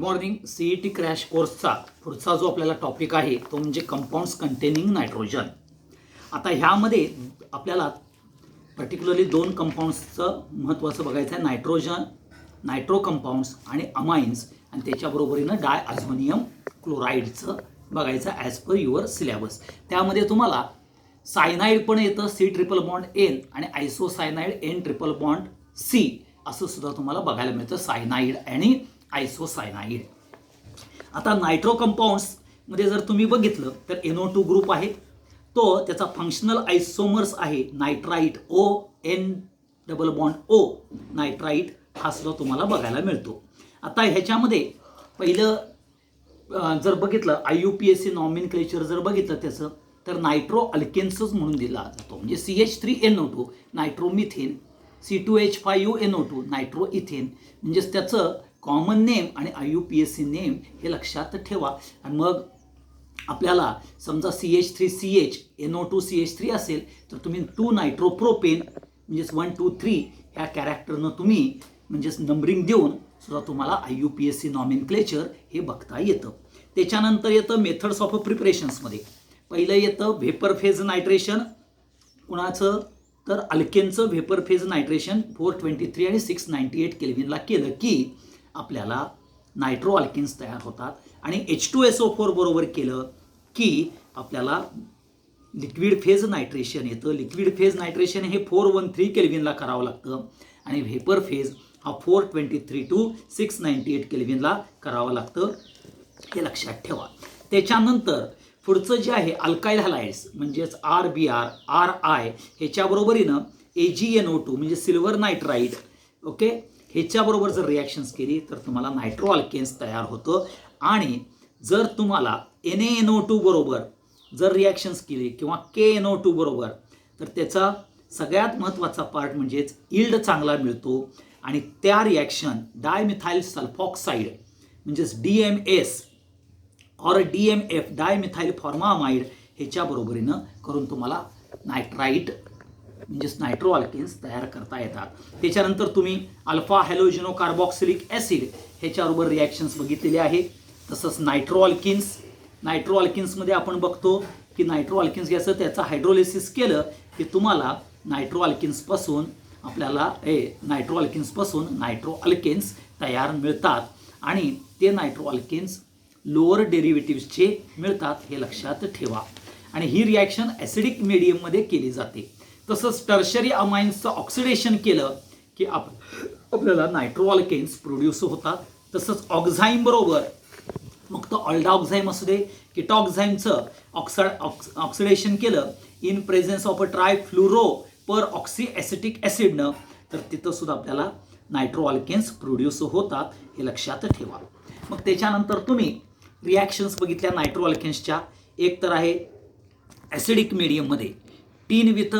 Morning CET crash कोर्सचा पुढचा जो आपल्याला टॉपिक आहे तो म्हणजे कंपाऊंड्स कंटेनिंग नायट्रोजन. आता ह्यामध्ये आपल्याला पर्टिक्युलरली दोन कंपाऊंड्सचं महत्त्वाचं बघायचं आहे, नायट्रोजन नायट्रो कंपाऊंड्स आणि अमाइन्स, आणि त्याच्याबरोबरीनं डायअझोनियम क्लोराईडचं बघायचं ॲज पर युअर सिलेबस. त्यामध्ये तुम्हाला सायनाईड पण येतं C�ट्रिपल बॉन्ड N आणि आयसोसायनाईड N�ट्रिपल बॉन्ड C असं सुद्धा तुम्हाला बघायला मिळतं, सायनाईड आणि आयसोसायनाईड. आता नायट्रो कंपाऊंड्समध्ये जर तुम्ही बघितलं तर NO2 ग्रुप आहे, तो त्याचा फंक्शनल आयसोमर्स आहे नायट्राईट ON∞O नायट्राईट हा सुद्धा तुम्हाला बघायला मिळतो. आता ह्याच्यामध्ये पहिलं जर बघितलं IUPAC नॉमेनक्लेचर जर बघितलं त्याचं तर नायट्रो अल्केन्सच म्हणून दिला जातो, म्हणजे CH3NO2 nitromethane, C2H5NO2 nitro ethane, म्हणजेच त्याचं कॉमन नेम आणि IUPAC नेम हे लक्षात ठेवा. आणि मग आपल्याला समजा CH3CH NO2CH3 असेल तर तुम्ही 2 नायट्रोप्रोपेन म्हणजेच 1 2 3 ह्या कॅरेक्टरनं तुम्ही म्हणजेच नंबरिंग देऊन सुद्धा तुम्हाला IUPAC नॉमेनक्लेचर हे बघता येतं. त्याच्यानंतर येतं मेथड्स ऑफ प्रिपरेशन्समध्ये पहिलं येतं व्हेपर फेज नायट्रेशन. कुणाचं तर अल्केनचं व्हेपर फेज नायट्रेशन 423 आणि 698 केल्विनला केलं की आपल्याला नायट्रो अल्केन्स तयार होतात. आणि H2SO4 बरोबर केलं की आपल्याला लिक्विड फेज नायट्रेशन येतं. लिक्विड फेज नायट्रेशन हे 413 केल्विनला करावं लागतं आणि व्हेपर फेज हा 423 to 698 केल्विनला करावं लागतं, हे लक्षात ठेवा. त्याच्यानंतर पुढचं जे आहे अल्काइल हॅलाइड्स म्हणजेच RBr RI ह्याच्याबरोबरीनं AgNO2 म्हणजे सिल्वर नायट्राईट, ओके, ह्याच्याबरोबर जर रिॲक्शन्स केली तर तुम्हाला नायट्रो अल्केन्स तयार होतं. आणि जर तुम्हाला NaNO2 बरोबर जर रिॲक्शन्स केली किंवा KNO2 बरोबर तर त्याचा सगळ्यात महत्त्वाचा पार्ट म्हणजेच इल्ड चांगला मिळतो. आणि त्या रिॲक्शन डायमिथाइल सल्फॉक्साईड म्हणजेच DMS और DMF डायमिथाइल फॉर्मामाइड ह्याच्या बरोबरीनं करून तुम्हाला नायट्राईट म्हणजेच नायट्रो अल्केन्स तयार करता येतात. त्याच्यानंतर तुम्ही अल्फा हॅलोजिनो कार्बॉक्सिलिक ॲसिड ह्याच्याबरोबर रिॲक्शन्स बघितलेले आहे. तसंच नायट्रो अल्किन्समध्ये आपण बघतो की नायट्रो अल्किन्स घ्यायचं, त्याचं हायड्रोलिसिस केलं की तुम्हाला नायट्रो अल्किन्सपासून नायट्रो अल्केन्स तयार मिळतात आणि ते नायट्रो अल्केन्स लोअर डेरिव्हेटिव्हचे मिळतात, हे लक्षात ठेवा. आणि ही रिॲक्शन ॲसिडिक मीडियममध्ये केली जाते. तसंच टर्शरी अमाइन्सचं ऑक्सिडेशन केलं की आपल्याला नायट्रो अल्केन्स प्रोड्यूस होतात. तसंच ऑक्झाईम बरोबर मग तो ऑल्डाऑक्झाईम असू दे किटॉक्झाईमचं ऑक्सिडेशन केलं in presence of a trifluoroperoxyacetic ॲसिडनं तर तिथं सुद्धा आपल्याला नायट्रो अल्केन्स प्रोड्यूस होतात, हे लक्षात ठेवा. मग त्याच्यानंतर तुम्ही रिॲक्शन्स बघितल्या नायट्रो अल्केन्सच्या. एक तर आहे ॲसिडिक मीडियममध्ये टीन विथ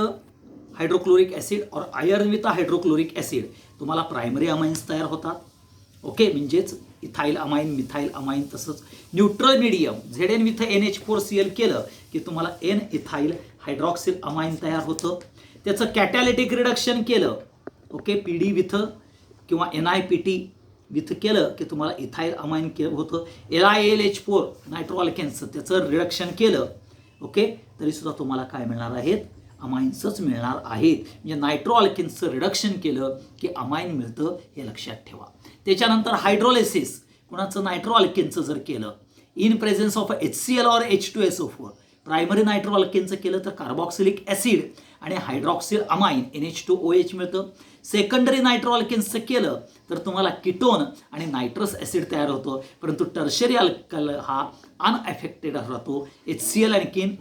हायड्रोक्लोरिक ॲसिड और आयर्न विथ हायड्रोक्लोरिक ॲसिड तुम्हाला प्रायमरी अमाइन्स तयार होतात, ओके, म्हणजेच इथाइल अमाइन मिथाइल अमाइन. तसंच neutral medium Zn with NH4Cl केलं की तुम्हाला N इथाइल हायड्रॉक्सिल अमाइन तयार होतं. त्याचं कॅटॅलिटिक रिडक्शन केलं, ओके, PD विथ किंवा NiPT विथ केलं की तुम्हाला इथाइल अमाइन केलं होतं. LiAlH4 नायट्रो अल्केन्सचं त्याचं रिडक्शन केलं, ओके, तरीसुद्धा तुम्हाला काय मिळणार आहेत, अमाइन्सच मिळणार आहेत. म्हणजे नायट्रो अल्केन्सचं रिडक्शन केलं की अमाइन मिळतं, हे लक्षात ठेवा. त्याच्यानंतर हायड्रोलिसिस कुणाचं नायट्रो अल्केनचं जर केलं इन प्रेझेन्स ऑफ HCl और H2SO4 प्रायमरी नायट्रो अल्केनचं केलं तर कार्बॉक्सिलिक ॲसिड आणि हायड्रॉक्सिल अमाइन NH2OH मिळतं. सेकंडरी नायट्रो अल्केन्सचं केलं तर तुम्हाला किटोन आणि नायट्रस ॲसिड तयार होतं. परंतु टर्शरी अल्कल हा अनअफेक्टेड राहतो HCl आणखीन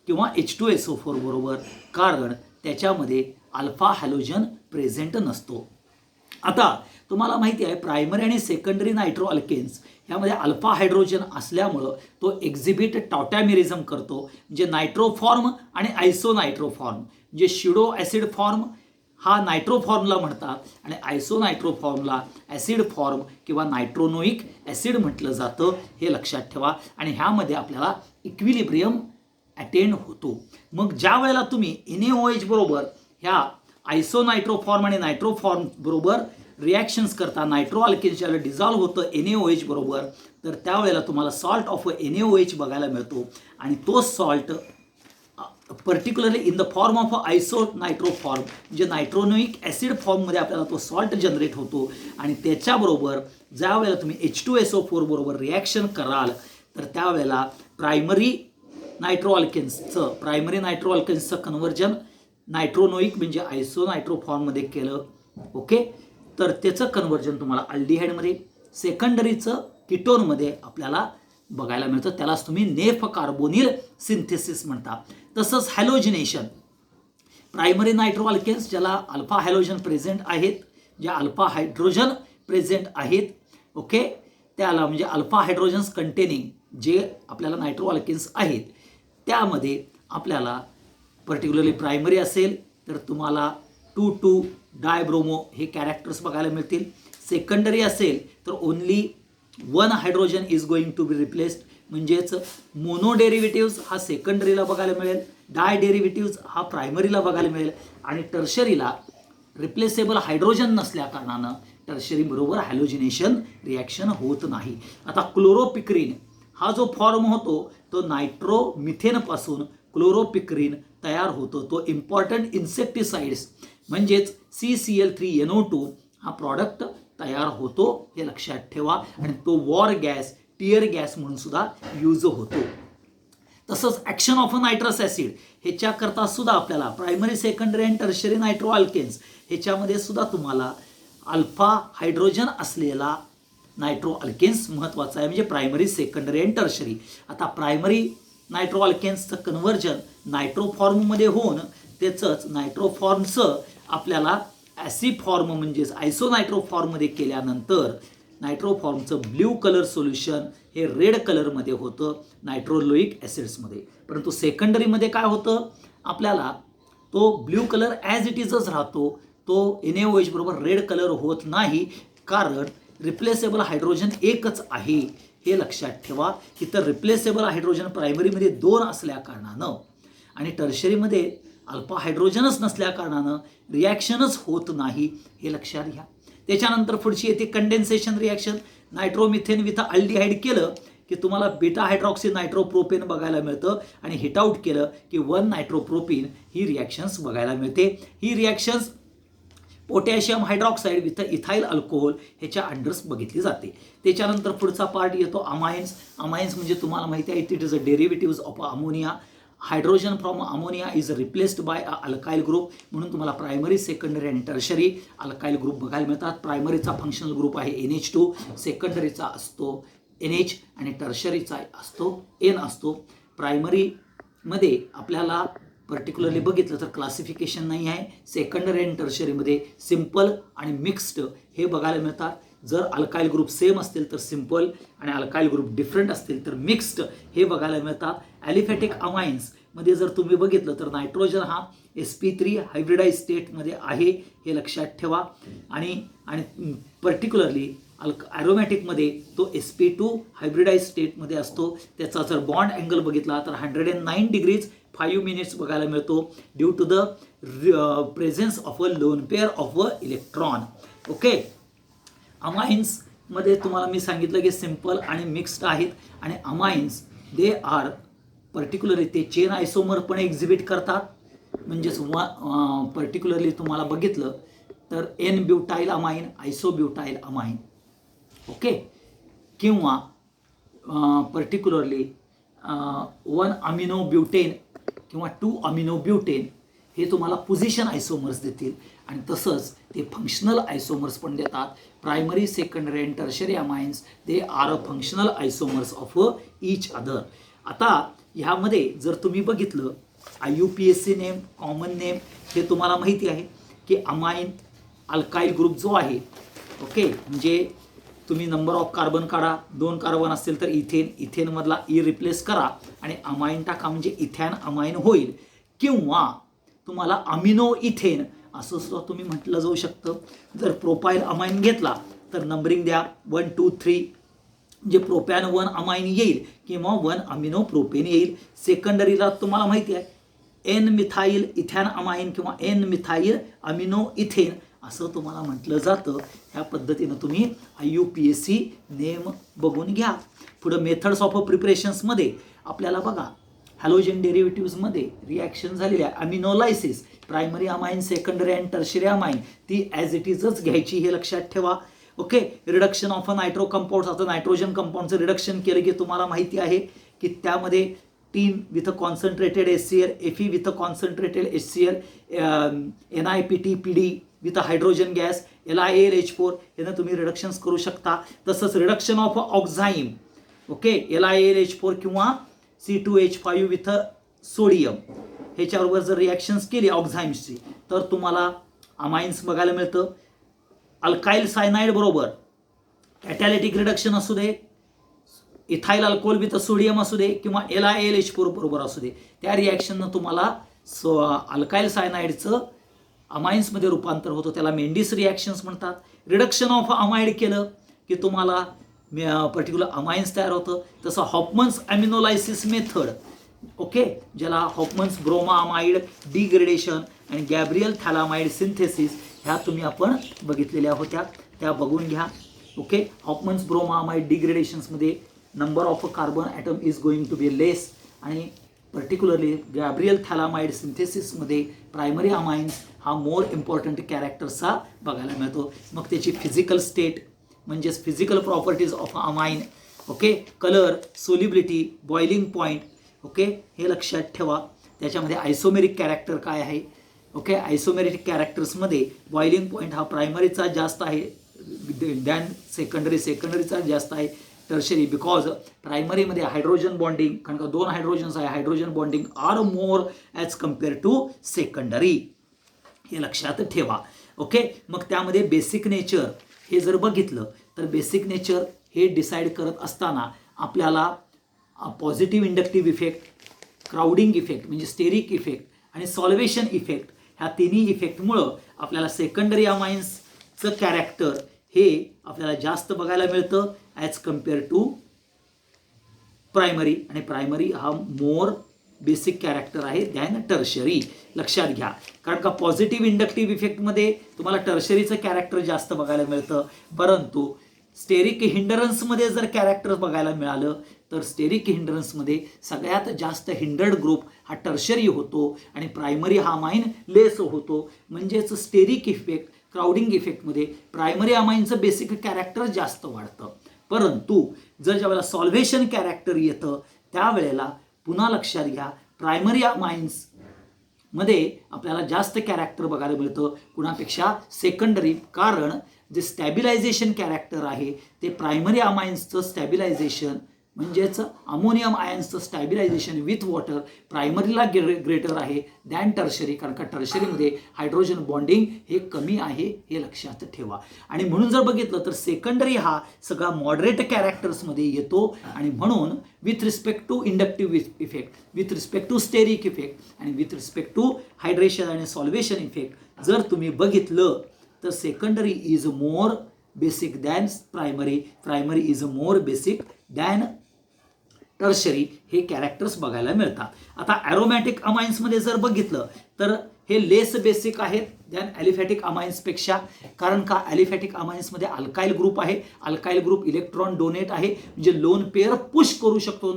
किंवा H2SO4 बरोबर, कारण त्याच्यामध्ये अल्फा हॅलोजन प्रेझेंट नसतो. आता तुम्हाला माहिती आहे प्रायमरी आणि सेकंडरी नायट्रो अल्केन्स ह्यामध्ये अल्फा हायड्रोजन असल्यामुळं तो एक्झिबिट टॉटॅमेरिझम करतो, म्हणजे नायट्रो फॉर्म आणि आयसोनायट्रो फॉर्म. म्हणजे शिडो ॲसिड फॉर्म हा नायट्रो फॉर्मला म्हणतात आणि आयसोनायट्रो फॉर्मला ॲसिड फॉर्म किंवा नायट्रोनोइक ॲसिड म्हटलं जातं, हे लक्षात ठेवा. आणि ह्यामध्ये आपल्याला इक्विलिब्रियम अटेंड होतो. मग ज्या वेळेला तुम्ही NaOH बरोबर ह्या आयसोनायट्रो फॉर्म आणि नायट्रो फॉर्म बरोबर रिॲक्शन्स करता नायट्रो अल्केन्स ज्यावेळेला डिझॉल्व्ह होतं NaOH बरोबर, तर त्यावेळेला तुम्हाला सॉल्ट ऑफ NaOH बघायला मिळतो आणि तो salt particularly in the form of isonitro form, म्हणजे नायट्रोनिक ॲसिड फॉर्ममध्ये आपल्याला तो सॉल्ट जनरेट होतो आणि त्याच्याबरोबर ज्या वेळेला तुम्ही H2SO4 बरोबर रिॲक्शन कराल तर त्यावेळेला प्रायमरी नायट्रो अल्केन्सचं कन्व्हर्जन नायट्रोनोइक म्हणजे आयसो नायट्रो फॉर्ममध्ये केलं. ओके, तर त्याचं कन्व्हर्जन तुम्हाला अल्डिहाइडमध्ये, सेकंडरीचं कीटोनमध्ये आपल्याला बघायला मिळतं. त्यालाच तुम्ही नेफ कार्बोनिल सिंथेसिस म्हणता. तसंच हॅलोजिनेशन, प्रायमरी नायट्रो अल्केन्स ज्याला अल्फा हॅलोजन प्रेझेंट आहेत, ज्या अल्फा हायड्रोजन प्रेझेंट आहेत, ओके, त्याला म्हणजे अल्फा हायड्रोजन्स कंटेनिंग जे आपल्याला नायट्रो अल्केन्स आहेत त्यामध्ये आपल्याला पर्टिक्युलरली प्रायमरी असेल तर तुम्हाला 2,2 डायब्रोमो हे कॅरेक्टर्स बघायला मिळतील. सेकंडरी असेल तर only 1 hydrogen is going to be replaced, म्हणजेच मोनो डेरिव्हेटिव्ज हा सेकंडरीला बघायला मिळेल, डाय डेरिव्हेटिव्ज हा प्रायमरीला बघायला मिळेल आणि टर्शरीला रिप्लेसेबल हायड्रोजन नसल्या कारणानं टर्शरी बरोबर हॅलोजिनेशन रिॲक्शन होत नाही. आता क्लोरोपिक्रिन हा जो फॉर्म होतो तो नायट्रोमिथेनपासून क्लोरोपिक्रिन तयार होतो. तो इम्पॉर्टंट इन्सेक्टिसाइड्स म्हणजेच CCl3NO2 हा प्रॉडक्ट तयार होतो, हे लक्षात ठेवा. आणि तो वॉर गॅस, टिअर गॅस म्हणून सुद्धा यूज होतो. तसंच action of a nitrous acid ह्याच्याकरता सुद्धा आपल्याला प्रायमरी, सेकंडरी आणि टर्शरी नायट्रो अल्केन्स ह्याच्यामध्ये सुद्धा तुम्हाला अल्फा हायड्रोजन असलेला नायट्रो अल्केन्स महत्त्वाचा आहे, म्हणजे प्रायमरी, सेकंडरी आणि टर्शरी. आता प्रायमरी नायट्रो अल्केन्सचं कन्व्हर्जन नायट्रो फॉर्ममध्ये होऊन त्याचंच नायट्रो फॉर्मचं आपल्याला ॲसिड फॉर्म म्हणजेच आयसोनायट्रो फॉर्ममध्ये केल्यानंतर नायट्रो फॉर्मचं ब्ल्यू कलर सोल्युशन हे रेड कलरमध्ये होतं नायट्रोलोइक ॲसिड्समध्ये. परंतु सेकंडरीमध्ये काय होतं, आपल्याला तो ब्ल्यू कलर ॲज इट इजच राहतो, तो NaOH बरोबर रेड कलर होत नाही, कारण रिप्लेसेबल हायड्रोजन एकच आहे, हे लक्षात ठेवा. इतर रिप्लेसेबल हायड्रोजन प्रायमरीमध्ये 2 असल्या कारणानं आणि टर्शरीमध्ये अल्फा हायड्रोजनच नसल्या कारणानं रिॲक्शनच होत नाही, हे लक्षात घ्या. त्याच्यानंतर पुढची येते condensation reaction. Nitromethane with aldehyde केलं की तुम्हाला बीटा हायड्रॉक्सी नायट्रोप्रोपेन बघायला मिळतं आणि हिट आउट केलं की 1 नायट्रोप्रोपीन ही रिॲक्शन्स बघायला मिळते. ही reactions potassium hydroxide with ethyl alcohol ह्याच्या अंडर्स बघितली जाते. त्याच्यानंतर पुढचा पार्ट येतो अमाइन्स. अमाइन्स म्हणजे तुम्हाला माहिती आहे it is a derivatives of ammonia. Hydrogen from ammonia is replaced by alkyl group, म्हणून तुम्हाला प्रायमरी, सेकंडरी आणि टर्शरी अल्काइल ग्रुप बघायला मिळतात. प्रायमरीचा फंक्शनल ग्रुप आहे NH2, सेकंडरीचा असतो NH आणि टर्शरीचा असतो N असतो. प्रायमरीमध्ये आपल्याला पर्टिक्युलरली बघितलं तर क्लासिफिकेशन नाही आहे. सेकंडरी आणि टर्शरीमध्ये सिम्पल आणि मिक्स्ड हे बघायला मिळतात. जर अल्काइल ग्रुप सेम असतील तर सिम्पल आणि अल्काइल ग्रुप डिफरंट असतील तर मिक्स्ड हे बघायला मिळतात. ॲलिफॅटिक अमाइन्समध्ये जर तुम्ही बघितलं तर नायट्रोजन हा sp3 हायब्रिडाइज स्टेटमध्ये आहे, हे लक्षात ठेवा. आणि पर्टिक्युलरली ॲरोमॅटिकमध्ये तो sp2 हायब्रिडाइज स्टेटमध्ये असतो. त्याचा जर बॉन्ड अँगल बघितला तर 109 डिग्रीज 5 मिनिट्स बघायला मिळतो due to the presence of a lone pair of a electron. Okay, अमाइन्समध्ये तुम्हाला मी सांगितलं की सिम्पल आणि मिक्स्ड आहेत आणि अमाइन्स दे आर पर्टिक्युलरली ते चेन आयसोमर पण एक्झिबिट करतात. म्हणजेच पर्टिक्युलरली तुम्हाला बघितलं तर N butyl amine, isobutyl amine, okay, किंवा पर्टिक्युलरली 1 अमिनो ब्युटेन किंवा 2 अमिनो ब्युटेन हे तुम्हाला पोझिशन आयसोमर्स देतील आणि तसंच ते फंक्शनल आयसोमर्स पण देतात. प्रायमरी, सेकंडरी आणि tertiary amines they are a functional आयसोमर्स of each other. आता ह्यामध्ये जर तुम्ही बघितलं IUPAC नेम, कॉमन नेम हे तुम्हाला माहिती आहे की अमाइन अल्काइल ग्रुप जो आहे, ओके, म्हणजे तुम्ही नंबर ऑफ कार्बन काढा, 2 कार्बन असतील तर इथेनमधला रिप्लेस करा आणि अमाइन टाका म्हणजे इथॅन अमाइन होईल. किंवा तुम्हाला अमिनो इथेन असं सुद्धा तुम्ही म्हटलं जाऊ शकतं. जर प्रोपाईल अमाइन घेतला तर नंबरिंग द्या 1, 2, 3 म्हणजे प्रोपॅन 1 अमाइन येईल किंवा 1 अमिनो प्रोपेन येईल. सेकंडरीला तुम्हाला माहिती आहे N मिथाइल इथॅन अमाइन किंवा N मिथाइल अमिनो इथेन असं तुम्हाला म्हटलं जातं. ह्या पद्धतीनं तुम्ही IUPAC नेम बघून घ्या. पुढं मेथड्स ऑफ प्रिपरेशन्समध्ये आपल्याला बघा हॅलोजन डेरिव्हेटिव्हजमध्ये रिॲक्शन झालेली आहे. Aminolysis primary amine, secondary and tertiary amine ती ॲज इट इजच घ्यायची, हे लक्षात ठेवा. Okay. Reduction of a nitro compound, आता नायट्रोजन कंपाऊंडचं रिडक्शन केलं की तुम्हाला माहिती आहे की त्यामध्ये tin with a concentrated HCl, Fe with a concentrated HCl, NiPT/PD with a hydrogen gas, LiAlH4 यानं तुम्ही रिडक्शन्स करू शकता. तसंच रिडक्शन ऑफ ऑक्झाईम, ओके, LiAlH4 किंवा C2H5 विथ सोडियम ह्याच्याबरोबर जर रिॲक्शन्स केली ऑक्झाईम्सची तर तुम्हाला अमाइन्स बघायला मिळतं. अल्काइल सायनाइड बरोबर कॅटॅलिटिक रिडक्शन असू दे, इथाइल अल्कोहोल विथ सोडियम असू दे किंवा LiAlH4 बरोबर असू दे, त्या रिॲक्शननं तुम्हाला अल्काइल सायनाइडचं अमाइन्समध्ये रूपांतर होतं, त्याला मेंडिस रिॲक्शन्स म्हणतात. रिडक्शन ऑफ अमाइड केलं की तुम्हाला पर्टिक्युलर अमाइन्स तयार होतं. तसं हॉफमन्स अमिनोलायसिस मेथड, ओके, ज्याला हॉफमन्स ब्रोमामाइड डिग्रेडेशन आणि गॅब्रियल थॅलामाइड सिंथेसिस ह्या तुम्ही आपण बघितलेल्या होत्या, त्या बघून घ्या. ओके. हॉफमन्स ब्रोमामाइड डिग्रेडेशन्समध्ये number of carbon atom is going to be less आणि पर्टिक्युलरली गॅब्रियल थॅलामाइड सिंथेसिसमध्ये प्रायमरी अमाइन्स हा मोर इम्पॉर्टंट कॅरेक्टर्सचा बघायला मिळतो. मग त्याची फिजिकल स्टेट म्हणजेच physical properties of amine, okay, colour, solubility, boiling point, okay, हे लक्षात ठेवा. त्याच्यामध्ये आयसोमेरिक कॅरेक्टर काय आहे, ओके. आयसोमेरिक कॅरेक्टर्समध्ये बॉइलिंग पॉईंट हा प्रायमरीचा जास्त आहे दॅन सेकंडरीचा जास्त आहे टर्शरी, बिकॉज प्रायमरीमध्ये हायड्रोजन बॉन्डिंग, कारण का 2 हायड्रोजन्स आहे, hydrogen bonding are more as compare to secondary, हे लक्षात ठेवा. ओके. मग त्यामध्ये बेसिक नेचर हे जर बघितलं तर बेसिक नेचर हे डिसाईड करत असताना आपल्याला positive inductive effect, crowding effect म्हणजे स्टेरिक इफेक्ट आणि सॉल्वेशन इफेक्ट ह्या तिन्ही इफेक्टमुळं आपल्याला सेकंडरी अमाइन्सचं कॅरेक्टर हे आपल्याला जास्त बघायला मिळतं ॲज कम्पेअर टू प्रायमरी, आणि प्रायमरी हा मोर बेसिक कॅरेक्टर आहे दॅन टर्शरी, लक्षात घ्या. कारण का पॉझिटिव्ह इंडक्टिव्ह इफेक्टमध्ये तुम्हाला टर्शरीचं कॅरेक्टर जास्त बघायला मिळतं, परंतु स्टेरिक हिंडरन्समध्ये जर कॅरेक्टर बघायला मिळालं तर स्टेरिक हिंडरन्समध्ये सगळ्यात जास्त हिंडर्ड ग्रुप हा टर्शरी होतो आणि प्रायमरी हा अमाइन लेस होतो. म्हणजेच स्टेरिक इफेक्ट, क्राउडिंग इफेक्टमध्ये प्रायमरी अमाइनचं बेसिक कॅरेक्टर जास्त वाढतं, परंतु जर ज्यावेळेला सॉल्व्हेशन कॅरेक्टर येतं त्यावेळेला पुन्हा लक्षात घ्या प्रायमरी अमाइन्समध्ये आपल्याला जास्त कॅरेक्टर बघायला मिळतं कुणापेक्षा सेकंडरी, कारण जे स्टॅबिलायझेशन कॅरेक्टर आहे ते प्रायमरी अमाइन्सचं स्टॅबिलायझेशन म्हणजेच अमोनियम आयन्सचं स्टॅबिलायझेशन विथ वॉटर प्रायमरीला ग्रेटर आहे दॅन टर्शरी, कारण का टर्शरीमध्ये हायड्रोजन बॉन्डिंग हे कमी आहे, हे लक्षात ठेवा. आणि म्हणून जर बघितलं तर सेकंडरी हा सगळा मॉडरेट कॅरेक्टर्समध्ये येतो आणि म्हणून with respect to inductive effect, with respect to steric effect आणि विथ रिस्पेक्ट टू हायड्रेशन आणि सॉल्वेशन इफेक्ट जर तुम्ही बघितलं तर secondary is more basic than primary, primary is more basic than tertiary, हे कॅरेक्टर्स बघायला मिळतात. आता ॲरोमॅटिक अमाइन्समध्ये जर बघितलं तर हे लेस बेसिक आहेत दॅन ॲलिफॅटिक अमाइन्सपेक्षा, कारण का ॲलिफॅटिक अमाइन्समध्ये अल्काइल ग्रुप आहे, अल्काइल ग्रुप इलेक्ट्रॉन डोनेट आहे, म्हणजे लोन पेअर पुश करू शकतो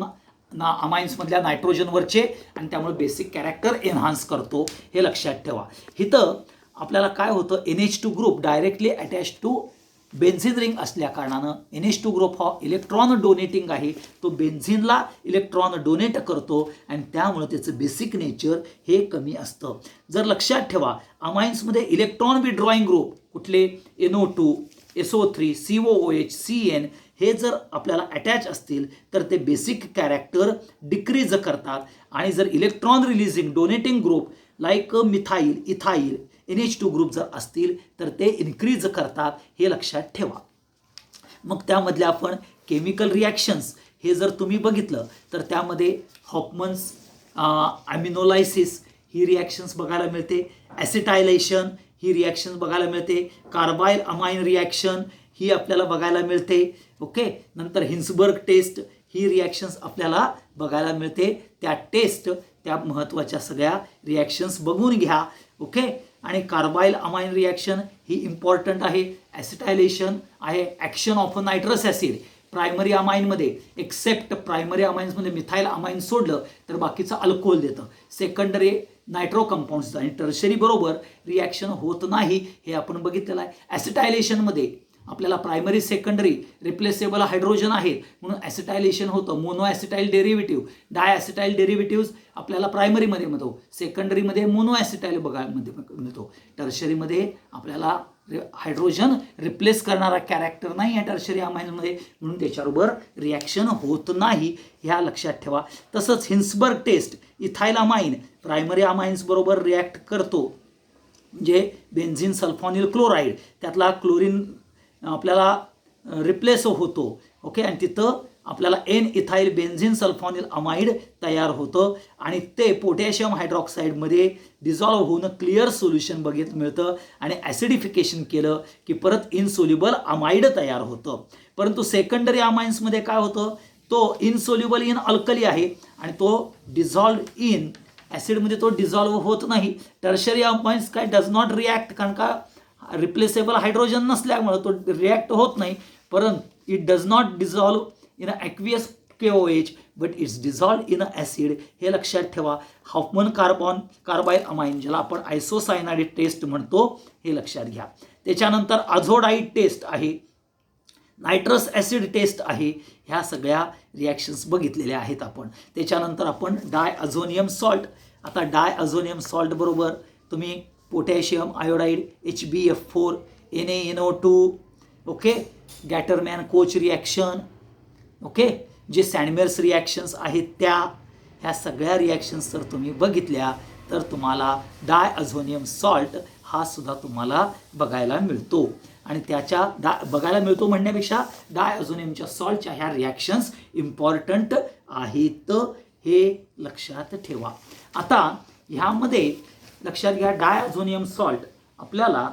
ना अमाइन्समधल्या नायट्रोजनवरचे आणि त्यामुळे बेसिक कॅरेक्टर एन्हान्स करतो, हे लक्षात ठेवा. इथं आपल्याला काय होतं NH2 group directly attach to benzene ring असल्या कारणानं NH2 ग्रुप हा इलेक्ट्रॉन डोनेटिंग आहे, तो बेन्झिनला इलेक्ट्रॉन डोनेट करतो आणि त्यामुळे त्याचं बेसिक नेचर हे कमी असतं. जर लक्षात ठेवा अमाइन्समध्ये इलेक्ट्रॉन विड्रॉइंग ग्रुप कुठले NO2, SO3, COOH, CN हे जर आपल्याला अटॅच असतील तर ते बेसिक कॅरेक्टर डिक्रीज करतात आणि जर electron releasing donating group like methyl, ethyl, NH2 group जर असतील तर ते इन्क्रीज करतात, हे लक्षात ठेवा. मग त्यामधल्या आपण केमिकल रिॲक्शन्स हे जर तुम्ही बघितलं तर त्यामध्ये हॉफमन्स अमिनोलायसिस ही रिॲक्शन्स बघायला मिळते, ॲसिटायलेशन ही रिॲक्शन्स बघायला मिळते, कार्बाइल अमाइन रिॲक्शन ही आपल्याला बघायला मिळते. ओके. नंतर हिन्सबर्ग टेस्ट ही रिॲक्शन्स आपल्याला बघायला मिळते. त्या टेस्ट, त्या महत्त्वाच्या सगळ्या रिॲक्शन्स बघून घ्या. ओके. आणि कार्बाईल अमाइन रिॲक्शन ही इम्पॉर्टंट आहे. ॲसिटायलेशन आहे action of nitrous acid primary अमाइनमध्ये, एक्सेप्ट प्रायमरी अमाइन्समध्ये मिथाईल अमाइन सोडलं तर बाकीचं अल्कोहोल देतं. सेकंडरी नायट्रो कंपाऊंड्स आणि टर्शरी बरोबर रिॲक्शन होत नाही हे आपण बघितलेलं आहे. ॲसिटायलेशनमध्ये आपल्याला प्रायमरी सेकंडरी रिप्लेसेबल हायड्रोजन आहेत म्हणून ॲसिटायलेशन होतं. मोनो ॲसिटाईल डेरिव्हेटिव्ह, डाय ॲसिटाईल डेरिव्हेटिव्ह आपल्याला प्रायमरीमध्ये मिळतो, सेकंडरीमध्ये मोनो ॲसिटाईल बघायमध्ये मिळतो. टर्शरीमध्ये आपल्याला हायड्रोजन रिप्लेस करणारा कॅरेक्टर नाही आहे टर्शरी अमाइन्समध्ये म्हणून त्याच्याबरोबर रिॲक्शन होत नाही, ह्या लक्षात ठेवा. तसंच Hinsberg test ethyl amine primary amines बरोबर रिॲक्ट करतो, म्हणजे बेन्झिन सल्फॉनिल क्लोराईड त्यातला क्लोरीन आपल्याला रिप्लेस होतो. ओके, आणि तिथं आपल्याला N ethyl benzene sulphonyl amide तयार होतं आणि ते पोटॅशियम हायड्रॉक्साईडमध्ये डिझॉल्व्ह होऊन क्लिअर सोल्युशन मिळतं आणि ॲसिडिफिकेशन केलं की परत इनसोल्युबल अमाइड तयार होतं. परंतु सेकंडरी अमाइन्समध्ये काय होतं, तो इनसोल्युबल इन अल्कली आहे आणि तो डिझॉल्व्ह इन ॲसिडमध्ये तो डिझॉल्व्ह होत नाही. टर्शरी अमाइन्स काय डज नॉट रिॲक्ट, कारण का रिप्लेसेबल हायड्रोजन नसल्यामुळे तो रिॲक्ट होत नाही. परंतु it does not dissolve in aqueous KOH but it's dissolve in acid, हे लक्षात ठेवा. हॉफमन कार्बाईल अमाइन ज्याला आपण आयसोसायनाइड टेस्ट म्हणतो हे लक्षात घ्या. त्याच्यानंतर अझोडाईड टेस्ट आहे, नायट्रस ॲसिड टेस्ट आहे, ह्या सगळ्या रिॲक्शन्स बघितलेल्या आहेत आपण. त्याच्यानंतर आपण डायअझोनियम सॉल्ट, आता डायअझोनियम सॉल्ट बरोबर तुम्ही potassium iodide HbF4 NaNO2 okay, Gattermann Koch reaction okay, जे सँडमेर्स रिॲक्शन्स आहेत ह्या सगळ्या रिॲक्शन्स जर तुम्ही बघितल्या तर तुम्हाला डायअझोनियम सॉल्ट हा सुद्धा तुम्हाला बघायला मिळतो. आणि त्याच्या बघायला मिळतो म्हणण्यापेक्षा डायअझोनियमच्या सॉल्टच्या ह्या रिॲक्शन्स इम्पॉर्टंट आहेत, हे लक्षात ठेवा. आता ह्यामध्ये लक्षात घ्या, डायअझोनियम सॉल्ट आपल्याला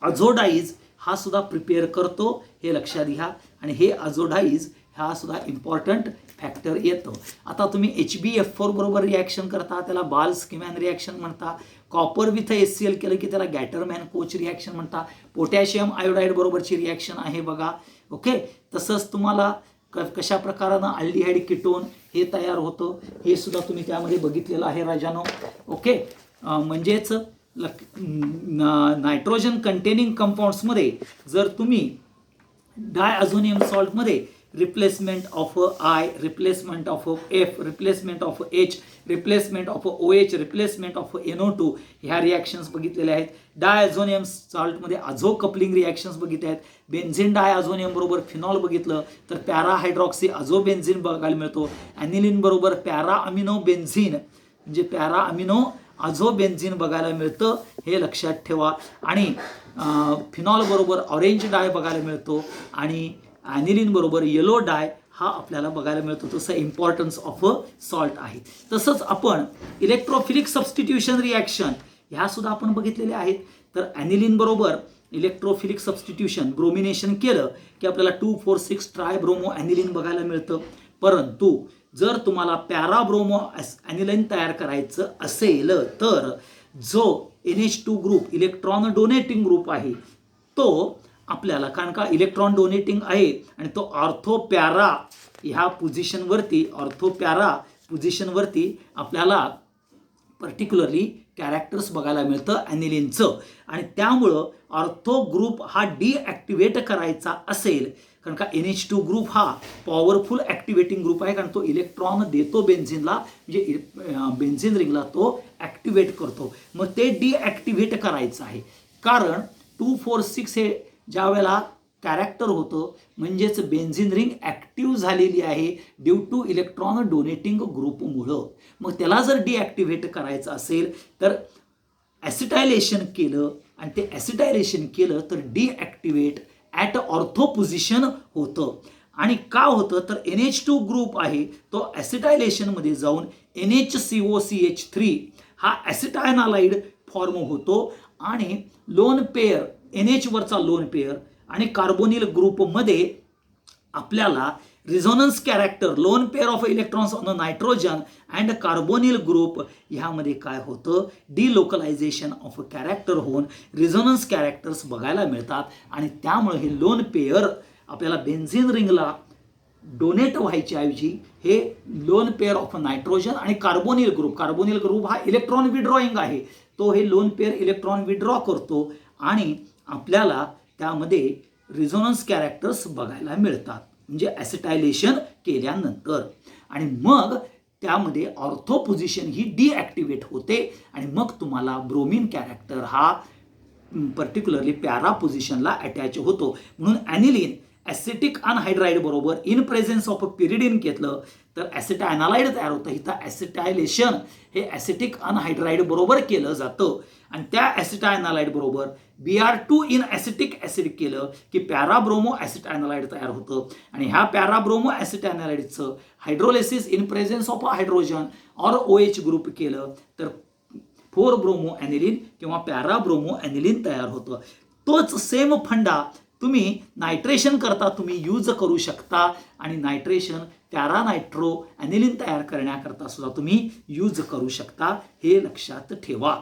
अझोडाईज हा सुद्धा प्रिपेअर करतो, हे लक्षात घ्या. आणि हे अझोडाईज हा सुद्धा इम्पॉर्टंट फॅक्टर येतो. आता तुम्ही HbF4 बरोबर रिॲक्शन करता त्याला बाल स्किमॅन रिॲक्शन म्हणता. कॉपर विथ HCl केलं की त्याला गॅटरमॅन कोच रिॲक्शन म्हणता. पोटॅशियम आयोडाईड बरोबरची रिॲक्शन आहे बघा. ओके, तसंच तुम्हाला कशा प्रकारानं अल्डिहाइड कीटोन हे तयार होतं हे सुद्धा तुम्ही त्यामध्ये बघितलेलं आहे राजानो. ओके, म्हणजेच नायट्रोजन कंटेनिंग कंपाऊंड्समध्ये जर तुम्ही डायअझोनियम सॉल्टमध्ये replacement of I, replacement of F, replacement of H, replacement of OH, replacement of NO2 ह्या रिॲक्शन्स बघितलेल्या आहेत. डायअझोनियम सॉल्टमध्ये अझो कपलिंग रिॲक्शन्स बघितल्या आहेत. बेन्झिन डायअझोनियम बरोबर फिनॉल बघितलं तर पॅरा हायड्रॉक्सी अझो बेन्झिन बघायला मिळतो. ॲनिलिन बरोबर पॅरा अमिनो बेन्झिन म्हणजे पॅरा अमिनो अझो बेन्झिन बघायला मिळतं, हे लक्षात ठेवा. आणि फिनॉल बरोबर ऑरेंज डाय बघायला मिळतो आणि ॲनिलिन बरोबर येलो डाय हा आपल्याला बघायला मिळतो. तसं इम्पॉर्टन्स ऑफ सॉल्ट आहे. तसंच आपण इलेक्ट्रोफिलिक सबस्टिट्यूशन रिॲक्शन ह्या सुद्धा आपण बघितलेल्या आहेत. तर ॲनिलिन बरोबर इलेक्ट्रोफिलिक सबस्टिट्यूशन ब्रोमिनेशन केलं की आपल्याला 2,4,6 ट्रायब्रोमो ॲनिलिन बघायला मिळतं. परंतु जर तुम्हाला पॅराब्रोमो ॲनिलिन तयार करायचं असेल तर जो NH2 group electron donating group आहे तो आपल्याला, कारण का इलेक्ट्रॉन डोनेटिंग आहे आणि तो ऑर्थोपॅरा ह्या पोझिशनवरती आपल्याला पर्टिक्युलरली कॅरेक्टर्स बघायला मिळतं ॲनिलिनचं. आणि त्यामुळं ऑर्थो ग्रुप हा डिॲक्टिवेट करायचा असेल, कारण का NH2 ग्रुप हा पॉवरफुल ॲक्टिवेटिंग ग्रुप आहे, कारण तो इलेक्ट्रॉन देतो बेन्झिनला, म्हणजे बेन्झिन रिंगला तो ॲक्टिवेट करतो. मग ते डिॲक्टिवेट करायचं आहे, कारण 2,4,6 हे ज्या वेळेला कॅरेक्टर होतं म्हणजेच बेन्झिन रिंग ॲक्टिव्ह झालेली आहे ड्यू टू इलेक्ट्रॉन डोनेटिंग ग्रुपमुळं. मग त्याला जर डिॲक्टिव्हेट करायचं असेल तर ॲसिटायलेशन केलं आणि ते ॲसिटायलेशन केलं तर डिॲक्टिव्हेट ॲट ऑर्थो पोझिशन होतं. आणि का होतं तर NH2 ग्रुप आहे तो ॲसिटायलेशनमध्ये जाऊन NHCOCH3 हा ॲसिटायनालाइड फॉर्म होतो आणि लोन पेअर NH वरचा लोन पेअर आणि कार्बोनिल ग्रुपमध्ये आपल्याला resonance character lone pair of electrons on the nitrogen and carbonyl group ह्यामध्ये काय होतं, डिलोकलायझेशन ऑफ अ कॅरेक्टर होऊन रिझोनन्स कॅरेक्टर्स बघायला मिळतात आणि त्यामुळे हे लोन पेअर आपल्याला बेन्झिन रिंगला डोनेट व्हायच्या ऐवजी हे लोन पेअर ऑफ नायट्रोजन आणि कार्बोनिल ग्रुप हा इलेक्ट्रॉन विड्रॉइंग आहे, तो हे लोन पेअर इलेक्ट्रॉन विड्रॉ करतो आणि आपल्याला त्यामध्ये रिझोनन्स कॅरेक्टर्स बघायला मिळतात, म्हणजे ॲसिटायलेशन केल्यानंतर. आणि मग त्यामध्ये ऑर्थो पोझिशन ही डिॲक्टिवेट होते आणि मग तुम्हाला ब्रोमिन कॅरेक्टर हा पर्टिक्युलरली पॅरा पोझिशनला अटॅच होतो. म्हणून ॲनिलीन ॲसिटिक अनहायड्राईड बरोबर in presence of a pyridine घेतलं तर ॲसिटायनालाइड तयार होतं. इथं ॲसिटायलेशन हे ॲसिटिक अनहायड्राईड बरोबर केलं जातं आणि त्या ॲसिटायनालाइड बरोबर Br2 इन ॲसिटिक ॲसिड केलं की पॅराब्रोमो ॲसिटायनालाइड तयार होतं आणि ह्या पॅराब्रोमो ॲसिटायनालाइडचं hydrolysis in presence of hydrogen और OH ग्रुप केलं तर 4 ब्रोमो ॲनिलीन किंवा पॅराब्रोमो ॲनिलीन तयार होतं. तोच सेम फंडा तुम्ही नायट्रेशन करता तुम्ही यूज करू शकता आणि नायट्रेशन पॅरा नायट्रो ॲनिलीन तयार करण्याकरता सुद्धा तुम्ही यूज करू शकता, हे लक्षात ठेवा.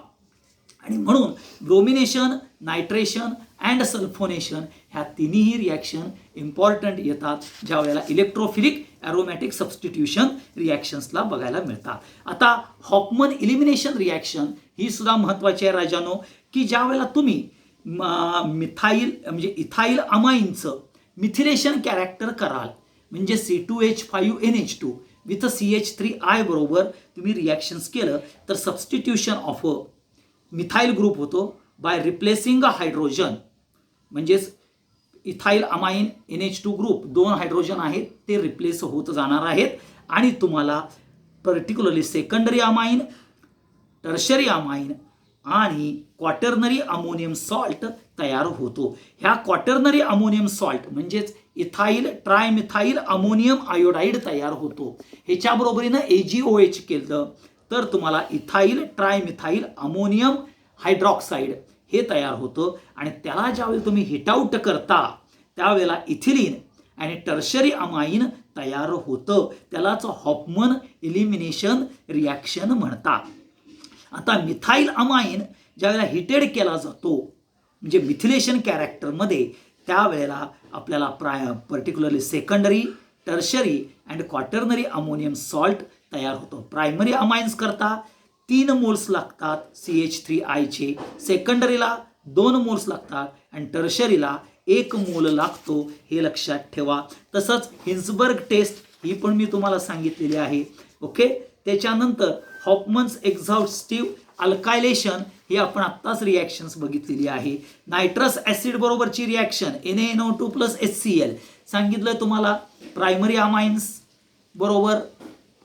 आणि म्हणून ब्रोमिनेशन, नायट्रेशन अँड सल्फोनेशन ह्या तिन्ही रिॲक्शन इम्पॉर्टंट येतात ज्या वेळेला इलेक्ट्रोफिलिक ॲरोमॅटिक सबस्टिट्यूशन रिॲक्शन्सला बघायला मिळतात. आता हॉफमन इलिमिनेशन रिॲक्शन ही सुद्धा महत्त्वाची आहे राजानो, की ज्या वेळेला तुम्ही मिथाईल म्हणजे इथाईल अमाईनचं मिथिलेशन कॅरेक्टर कराल म्हणजे C2H5NH2 विथ CH3I बरोबर तुम्ही रिॲक्शन्स केलं तर सबस्टिट्यूशन ऑफ मिथाईल ग्रुप होतो बाय रिप्लेसिंग अ हायड्रोजन, म्हणजेच ethyl amine NH2 group 2 hydrogen आहेत ते रिप्लेस होत जाणार आहेत आणि तुम्हाला particularly secondary amine, tertiary amine आणि क्वाटर्नरी अमोनियम सॉल्ट तयार होतो. ह्या क्वाटर्नरी अमोनियम सॉल्ट म्हणजेच इथाईल ट्रायमिथाईल अमोनियम आयोडाईड तयार होतो. ह्याच्या बरोबरीनं AgOH केलं तर तुम्हाला इथाईल ट्रायमिथाईल अमोनियम हायड्रॉक्साईड हे तयार होतं आणि त्याला ज्यावेळी तुम्ही हिटआउट करता त्यावेळेला इथिलीन आणि टर्शरी अमाईन तयार होतं, त्यालाच हॉफमन इलिमिनेशन रिॲक्शन म्हणतात. आता मिथाईल अमाईन ज्यावेळेला हिटेड केला जातो म्हणजे मिथिलेशन कॅरेक्टरमध्ये त्यावेळेला आपल्याला particularly secondary, tertiary and quaternary ammonium salt तयार होतो. प्रायमरी अमाईन्स करता 3 मोल्स लागतात CH3I, सेकंडरीला 2 मोल्स लागतात आणि टर्शरीला 1 मोल लागतो, हे लक्षात ठेवा. तसंच हिन्सबर्ग टेस्ट ही पण मी तुम्हाला सांगितलेली आहे. ओके, त्याच्यानंतर हॉफमन्स एक्झॉस्टिव्ह अल्कायलेशन ही आपण आत्ताच रिॲक्शन्स बघितलेली आहे. नायट्रस ॲसिड बरोबरची रिॲक्शन NaNO2 + HCl सांगितलं तुम्हाला. प्रायमरी अमाईन्स बरोबर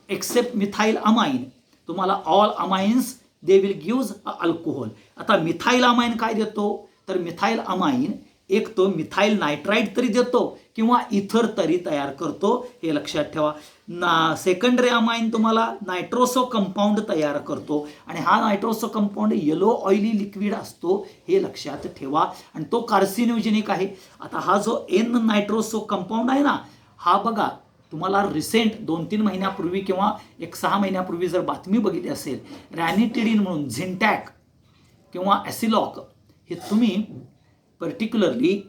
एक्सेप्ट मिथाईल अमाईन तुम्हाला all amines they will gives alcohol. आता मिथाईल अमाईन काय देतो तर मिथाईल अमाईन एक तो मिथाईल नायट्राईड तरी देतो किंवा इथर तरी तयार करतो, हे लक्षात ठेवा. सेकंडरी अमाईन तुम्हाला नायट्रोसो कंपाऊंड तयार करतो आणि हा nitroso compound yellow oily liquid असतो, हे लक्षात ठेवा आणि तो कार्सिनोजेनिक आहे. आता हा जो N नायट्रोसो कंपाऊंड आहे ना, हा बघा तुम्हाला रिसेंट 2-3 महिन्यापूर्वी किंवा 1-6 महिन्यापूर्वी जर बातमी बघितली असेल, रॅनिटिडीन म्हणून झिंटॅक किंवा ॲसिलॉक हे तुम्ही पर्टिक्युलरली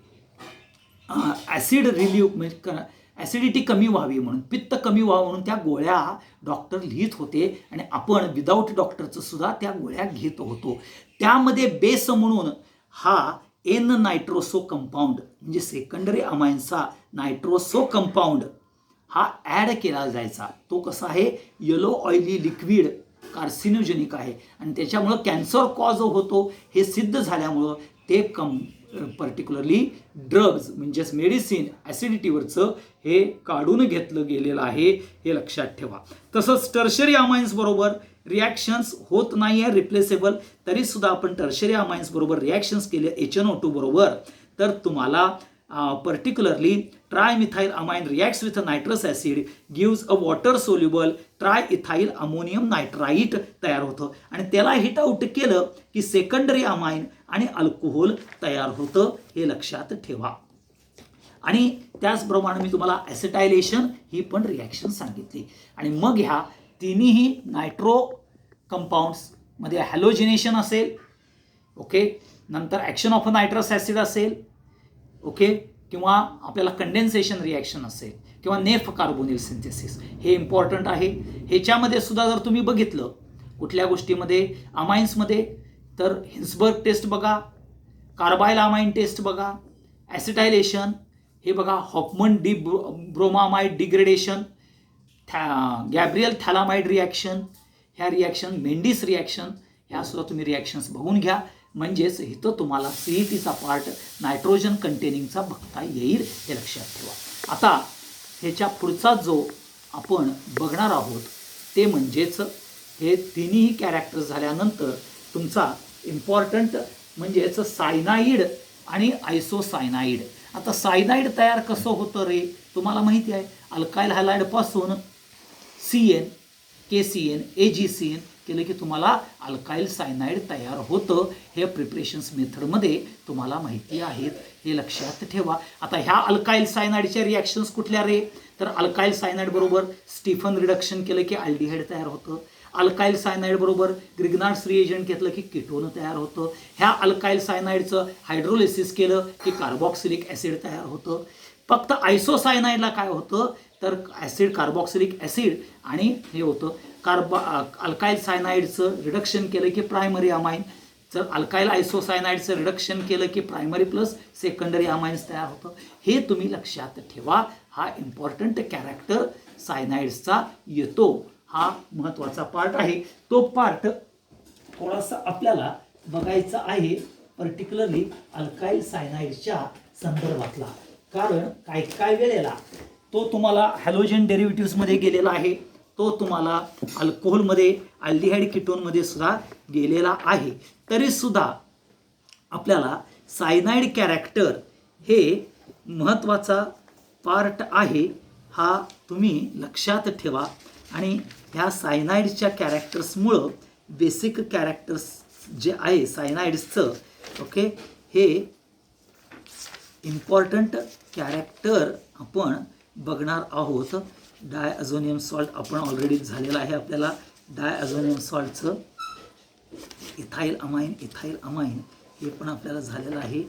ॲसिड रिलीव्ह म्हणजे ॲसिडिटी कमी व्हावी म्हणून, पित्त कमी व्हावं म्हणून त्या गोळ्या डॉक्टर लिहित होते आणि आपण विदाऊट डॉक्टरचं सुद्धा त्या गोळ्या घेत होतो. त्यामध्ये बेस म्हणून हा N नायट्रोसो कंपाऊंड म्हणजे सेकंडरी अमाईनचा नायट्रोसो कंपाऊंड हा ॲड केला जायचा. तो कसा आहे, येलो ऑइली लिक्विड कार्सिनोजेनिक आहे आणि त्याच्यामुळं कॅन्सर कॉज होतो हे सिद्ध झाल्यामुळं ते पर्टिक्युलरली ड्रग्ज म्हणजेच मेडिसिन ॲसिडिटीवरचं हे काढून घेतलं गेलेलं आहे, हे लक्षात ठेवा. तसंच टर्शरी अमाईन्स बरोबर रिॲक्शन्स होत नाही आहे रिप्लेसेबल, तरीसुद्धा आपण टर्शरी अमाईन्स बरोबर रिॲक्शन्स केले HNO2 बरोबर तर तुम्हाला particularly trimethyl amine reacts with nitrous acid gives a water soluble triethyl ammonium nitrite तयार होतं आणि त्याला हिट आउट केलं की सेकंडरी अमाईन आणि अल्कोहोल तयार होतं, हे लक्षात ठेवा. आणि त्याचप्रमाणे मी तुम्हाला ॲसिटायलेशन ही पण रिॲक्शन सांगितली. आणि मग ह्या तिन्ही नायट्रो कंपाऊंड्समध्ये हॅलोजिनेशन असेल, ओके, नंतर action of a nitrous acid असेल, ओके, किंवा आपल्याला कंडेन्सेशन रिॲक्शन असेल किंवा नेफ कार्बोनिल सिंथेसिस, हे इम्पॉर्टंट आहे. ह्याच्यामध्ये सुद्धा जर तुम्ही बघितलं कुठल्या गोष्टीमध्ये, अमाइन्समध्ये, तर हिन्सबर्ग टेस्ट बघा, कार्बाइल अमाइन टेस्ट बघा, ॲसिटायलेशन हे बघा, हॉफमन डी bromamide degradation, Gabriel phthalimide reaction, ह्या रिॲक्शन, मेंडिस रिॲक्शन, ह्या सुद्धा तुम्ही रिॲक्शन्स बघून घ्या. म्हणजेच इथं तुम्हाला CETचा पार्ट नायट्रोजन कंटेनिंगचा बघता येईल, हे लक्षात ठेवा. आता ह्याच्या पुढचा जो आपण बघणार आहोत ते म्हणजेच हे तिन्ही कॅरेक्टर्स झाल्यानंतर तुमचा इम्पॉर्टंट म्हणजेच सायनाईड आणि आयसोसायनाईड. आता सायनाईड तयार कसं होतं रे, तुम्हाला माहिती आहे, अल्काइल हॅलाइडपासून CN, KCN, AgCN केलं की तुम्हाला अल्काइल सायनाईड तयार होतं. हे प्रिपरेशन्स मेथडमध्ये तुम्हाला माहिती आहेत, हे लक्षात ठेवा. आता ह्या अल्काइल सायनाईडच्या रिॲक्शन्स कुठल्या रे, तर अल्काइल सायनाईड बरोबर स्टीफन रिडक्शन केलं की अल्डिहाइड तयार होतं. अल्काइल सायनाईड बरोबर ग्रिग्नार्ड्स रिएजंट घेतलं की कीटोन तयार होतं. ह्या अल्काइल सायनाईडचं हायड्रोलिसिस केलं की कार्बॉक्सिलिक ॲसिड तयार होतं. फक्त आयसोसायनाईडला काय होतं तर ॲसिड, कार्बॉक्सिलिक ॲसिड आणि हे होतं अल्काइल सायनाईडचं रिडक्शन केलं की प्रायमरी अमाइन, जर अल्काइल आयसोसायनाईडचं रिडक्शन केलं की प्रायमरी प्लस सेकंडरी अमाइन्स तयार होतं. हे तुम्ही लक्षात ठेवा. हा इम्पॉर्टंट कॅरेक्टर सायनाईड्सचा येतो, हा महत्त्वाचा पार्ट आहे. तो पार्ट थोडासा आपल्याला बघायचा आहे, पर्टिक्युलरली अल्काइल सायनाईडच्या संदर्भातला, कारण काय काय वेळेला तो तुम्हाला हॅलोजन डेरिव्हेटिव्हमध्ये गेलेला आहे, तो तुम्हाला अल्कोहोलमध्ये, अल्डिहाइड कीटोनमध्ये सुद्धा गेलेला आहे. तरी सुद्धा आपल्याला सायनाईड कॅरेक्टर हे महत्त्वाचा पार्ट आहे, हा तुम्ही लक्षात ठेवा. आणि ह्या सायनाईडच्या कॅरेक्टर्समुळं बेसिक कॅरेक्टर्स जे आहे सायनाईड्सचं, ओके, हे इम्पॉर्टंट कॅरेक्टर आपण बघणार आहोत. डायअझोनियम सॉल्ट आपण ऑलरेडी झालेलं आहे आपल्याला. डायअझोनियम सॉल्टचं इथाइल अमाइन हे पण आपल्याला झालेलं आहे,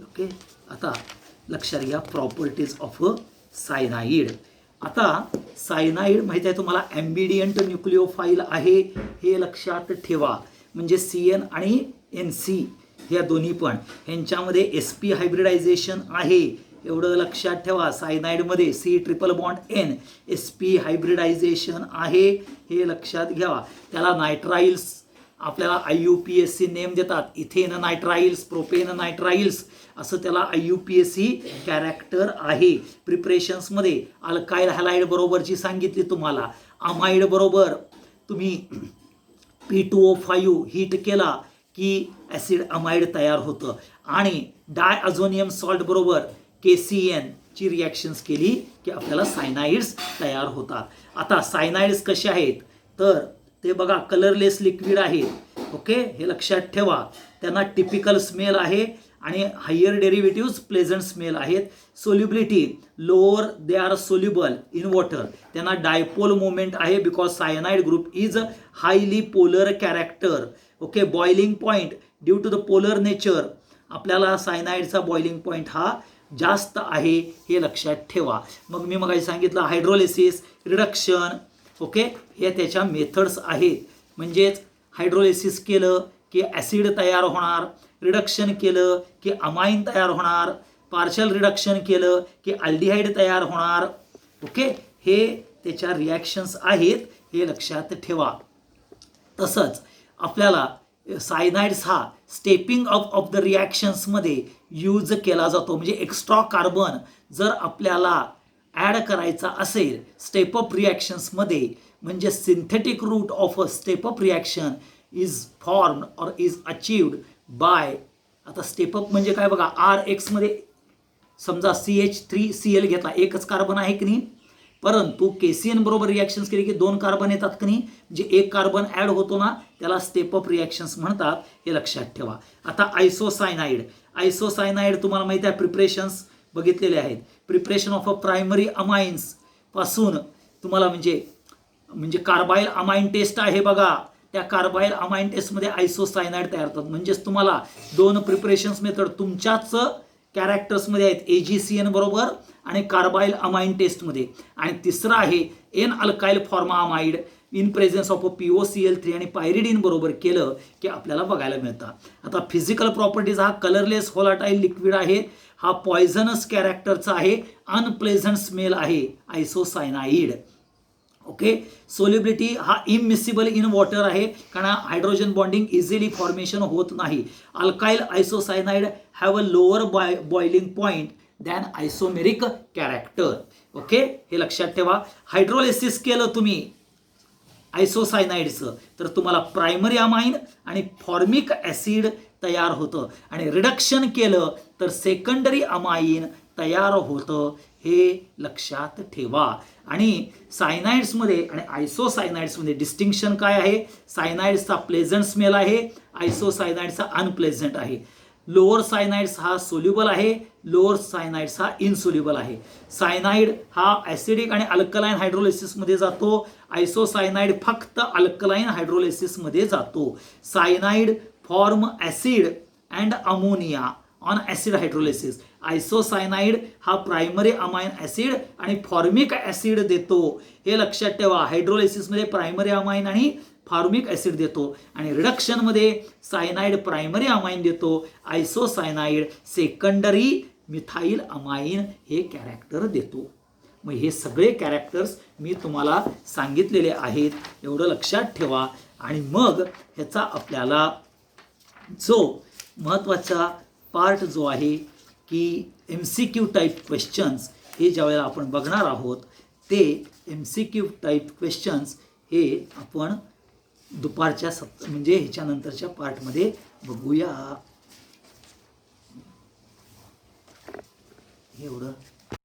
ओके. आता लक्षात घ्या प्रॉपर्टीज ऑफ सायनाईड. आता सायनाईड माहिती आहे तुम्हाला, ॲम्बिडियंट न्यूक्लिओफाईल आहे, हे लक्षात ठेवा. म्हणजे CN आणि NC ह्या दोन्ही पण ह्यांच्यामध्ये sp हायब्रिडायझेशन आहे, एवढं लक्षात ठेवा. सायनाईडमध्ये C∧N sp हायब्रिडायझेशन आहे, हे लक्षात घ्यावा. त्याला नायट्राइल्स आपल्याला IUPAC नेम देतात, इथेन नायट्राइल्स, प्रोपेन नायट्राइल्स असं त्याला IUPAC कॅरेक्टर आहे. प्रिपरेशन्समध्ये अल्काइल हॅलाइड बरोबरची सांगितली तुम्हाला, अमाइड बरोबर तुम्ही P2O5 हीट केला की ॲसिड अमाइड तयार होतं, आणि डायअझोनियम सॉल्ट बरोबर KCN ची रिॲक्शन्स केली की आपल्याला सायनाइड्स तयार होतात. आता सायनाइड्स कसे आहेत तर ते बघा, कलरलेस लिक्विड आहे, ओके, हे लक्षात ठेवा. त्यांना टिपिकल स्मेल आहे आणि हायर डेरिव्हेटिव्ह्ज प्लेझंट स्मेल आहेत. Solubility lower, they are soluble in water. त्यांना डायपोल मोमेंट आहे because cyanide group is highly polar character, okay. Boiling point due to the polar nature, आपल्याला सायनाइडचा बॉइलिंग पॉईंट हा जास्त आहे, हे लक्षात ठेवा. मग मी मगाशी सांगितलं हायड्रोलिसिस, रिडक्शन, ओके, हे त्याच्या मेथड्स आहेत. म्हणजेच हायड्रोलिसिस केलं की ॲसिड तयार होणार, रिडक्शन केलं की अमाइन तयार होणार, पार्शल रिडक्शन केलं की अल्डिहाइड तयार होणार, ओके. हे त्याच्या रिॲक्शन्स आहेत, हे लक्षात ठेवा. तसंच आपल्याला सायनाइड्स हा स्टेपिंग अप ऑफ द रिॲक्शन्समध्ये यूज केला जातो. म्हणजे एक्स्ट्रा कार्बन जर आपल्याला ॲड करायचा असेल स्टेप अप रिॲक्शन्समध्ये, म्हणजे synthetic route of a step up reaction is formed or is achieved by. आता स्टेप अप म्हणजे काय बघा, RH मध्ये समजा CH3Cl घेतला, एकच कार्बन आहे की नाही, परंतु KCN बरोबर रिॲक्शन्स केली की 2 कार्बन येतात की नाही, जे एक कार्बन ॲड होतो ना त्याला स्टेप अप रिॲक्शन्स म्हणतात, हे लक्षात ठेवा. आता आयसोसायनाईड तुम्हाला माहिती आहे प्रिपरेशन्स बघितलेले आहेत. Preparation of a primary amines पासून तुम्हाला म्हणजे कार्बाईल अमाइन टेस्ट आहे बघा, त्या कार्बाईल अमाइन टेस्टमध्ये आयसोसायनाइड तयार होतात. म्हणजेच तुम्हाला 2 प्रिपरेशन्स मेथड तुमच्याच कॅरेक्टर्समध्ये आहेत, AgCN बरोबर आणि कार्बाईल अमाइन टेस्टमध्ये. आणि तिसरं आहे N alkyl formamide in presence of POCl3 आणि पायरिडीन बरोबर केलं की आपल्याला बघायला मिळतं. आता फिजिकल प्रॉपर्टीज, हा कलरलेस व्होलाटाईल लिक्विड आहे, हा पॉयझनस कॅरेक्टरचा आहे, अनप्लेझंट स्मेल आहे आयसोसायनाइड. ओके. सोल्युबिलिटी हा इमिसिबल इन वॉटर आहे, कारण हायड्रोजन बॉन्डिंग इझिली फॉर्मेशन होत नाही. Alkyl isocyanide have a lower boiling point than isomeric character. Okay, हे लक्षात ठेवा. हायड्रोलिसिस केलं तुम्ही आयसोसायनाइडचं तर तुम्हाला प्रायमरी अमाइन आणि फॉर्मिक ॲसिड तयार होतं, आणि रिडक्शन केलं तर सेकंडरी अमाइन तयार होतं, हे लक्षात ठेवा. आणि सायनाइड्समध्ये आणि आयसोसायनाइड्समध्ये डिस्टिंक्शन काय आहे? सायनाइड्सचा प्लेझंट स्मेल आहे, आयसोसायनाइड्सचा अनप्लेझंट आहे. लोअर सायनाइड्स हा सोल्युबल आहे, लोअर सायनाइड्स हा इनसोल्युबल आहे. सायनाइड हा ॲसिडिक आणि अल्कलाइन हायड्रोलिसिसमध्ये जातो, आयसोसायनाइड फक्त अल्कलाइन हायड्रोलिसिसमध्ये जातो. Cyanide form acid and ammonia on acid hydrolysis. Isocyanide हा प्रायमरी अमाइन ॲसिड आणि फॉर्मिक ॲसिड देतो, हे लक्षात ठेवा. हायड्रोलिसिसमध्ये प्रायमरी अमाइन आणि फॉर्मिक ॲसिड देतो, आणि रिडक्शनमध्ये सायनाइड प्रायमरी अमाइन देतो, आयसोसायनाइड सेकंडरी मिथाइल अमाइन हे कॅरेक्टर देतो. मग हे सगळे कॅरेक्टर्स मी तुम्हाला सांगितलेले आहेत, एवढं लक्षात ठेवा. आणि मग ह्याचा आपल्याला जो महत्त्वाचा पार्ट जो आहे की MCQ टाईप क्वेश्चन्स, हे ज्यावेळेला आपण बघणार आहोत ते MCQ टाईप क्वेश्चन्स हे आपण दुपारच्या म्हणजे ह्याच्यानंतरच्या पार्टमध्ये बघूया. एवढं